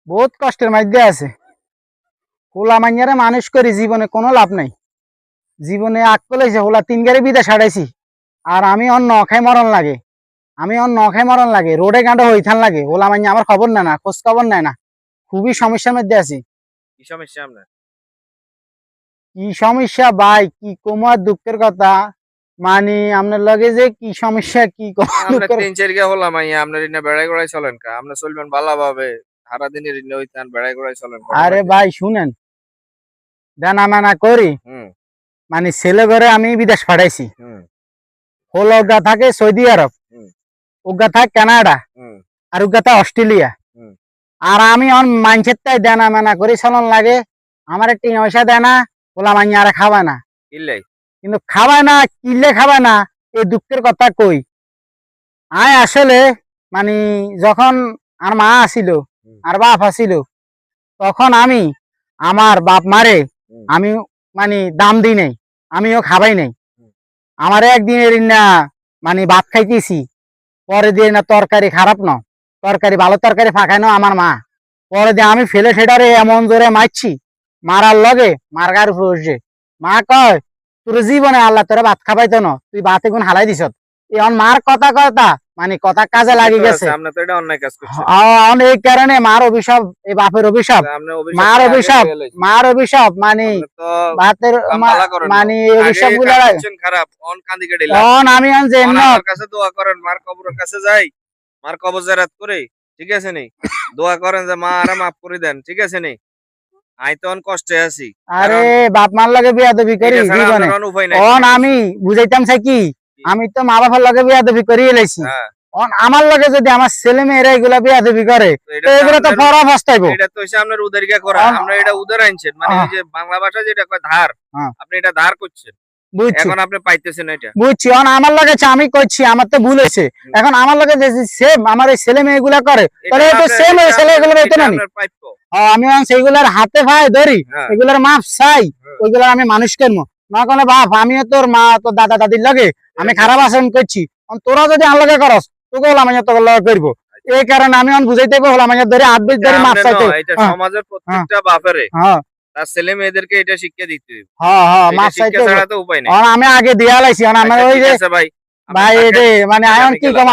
বহুত কষ্টের মধ্যে আছে। হোলা মাইয়ারে মানুষ করি জীবনে কোনো লাভ নাই। জীবনে আকল হয়েছে হোলা 3 গাড়ি বিদেশ হারাইছি। আর আমি অন্য খাই মরণ লাগে রোডে গাঁডো হইথান লাগে। হোলা মাইয়া আমার খবর নেয় না, খোঁজ খবর নেয় না। খুবই সমস্যার মধ্যে আছি। কি সমস্যা আপনার? কি সমস্যা ভাই, কি কমার দুঃখের কথা। মানে আপনার লগে যে কি সমস্যা, কি আমরা 3-4 গা হলাম আইয়া আপনার ইন্না বেড়াই গড়াই চলেন কা? আপনি চলবেন ভালোভাবে। সারা দিনের ইন্না হইতান বেড়াই গড়াই চলেন। আরে ভাই শুনেন, দেনা মানা করি মানে ছেলে ঘরে আমি বিদেশ পাঠাইছি। হল ওগা থাকে সৌদি আরব, ওগা থাকে কানাডা, আর ওগা থাকে অস্ট্রেলিয়া। আর আমি মাইনছের তাই দেনা মানা করি চলন লাগে। আমার টিং পয়সা দেয় না, ওলা মাইন আর খাবা না। কিন্তু খাবায় না, কিনলে খাবায় না, এই দুঃখের কথা কই। আয় আসলে মানে যখন আর মা আসিল আর বাপ আসিল, তখন আমি আমার বাপ মারে আমি মানে দাম দিই নাই, আমিও খাবাই নাই। আমার একদিনের না মানে ভাত খাইতেছি, পরে দিয়ে না তরকারি খারাপ ন, তরকারি ভালো তরকারি ফাঁকাই না আমার মা। পরে দিয়ে আমি ফেলে সেটারে এমন জোরে মারছি, মারার লগে মার গার উপরে উঠছে। মা কয় তোর জীবনে আল্লাহ তোরা ভাত খাবাইতো না, তুই ভাত এগুন হালাই দিস। এখন মার কথা মানে কথা কাজে লাগি গেছে। এই কারণে মার অভিশাপ, এই বাপের অভিশাপ, মার অভিশাপ মানে ভাতের মানে অভিশাপ গুলো আমি মার কবরের কাছে যাই, মার কবর জিয়ারত করে, ঠিক আছে নি? দোয়া করেন যে মা আরে মাফ করে দেন, ঠিক আছে নি? আই তো কষ্টে আছি। আরে বাপ মার লগে বিয়াদবি করি জীবনে। আমি বুঝাইতাম চাই কি, আমি তো মা বাবার লগে বিয়াদবি করি এলাইছি। আমার লগে যদি আমার ছেলে মেয়েরা এগুলা বিয়াদবি করে, এগুলো তো পড়া ফস্তাইব। এটা তো হইছে আপনার উদারিকা করা। আমরা এটা উদার আনছেন, মানে এই যে বাংলা ভাষা যেটা কয় ধার, আপনি এটা ধার করছেন। এখন আপনি পাইতেছেন এটা। বুঝছি। আমার লগে আমি কইছি আমার তো ভুল হয়েছে। এখন আমার লগে যে সেম আমার এই ছেলে মেয়েগুলা করে, তাহলে এটা সেম ওই ছেলেগুলো হইতো না। আমি সেইগুলার হাতে পায়ে ধরি, এগুলার মাপ চাই, ওইগুলার আমি মানুষ কেন না কোনো বাপ। আমিও তোর মা তোর দাদা দাদির লগে আমি খারাপ আচরণ করছি, তোরা যদি আমার লগে করস তোকে হলাম তোর লগে করবো। এই কারণে আমি বুঝাইতে হলাম ধরে হাত বেশ ধরে মাপ চাইতে। সমাজের প্রত্যেকটা বাপেরে তার ছেলে মেয়েদেরকে এটা শিক্ষা দিতে হবে। মাপ চাইতে ছাড়া তো উপায় নেই। আমি আগে দিয়া লাইছি। আমার ওই যে ভাই মানে আয়ন কি কম,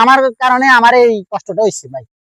আমার কারণে আমার এই কষ্টটা হয়েছে ভাই।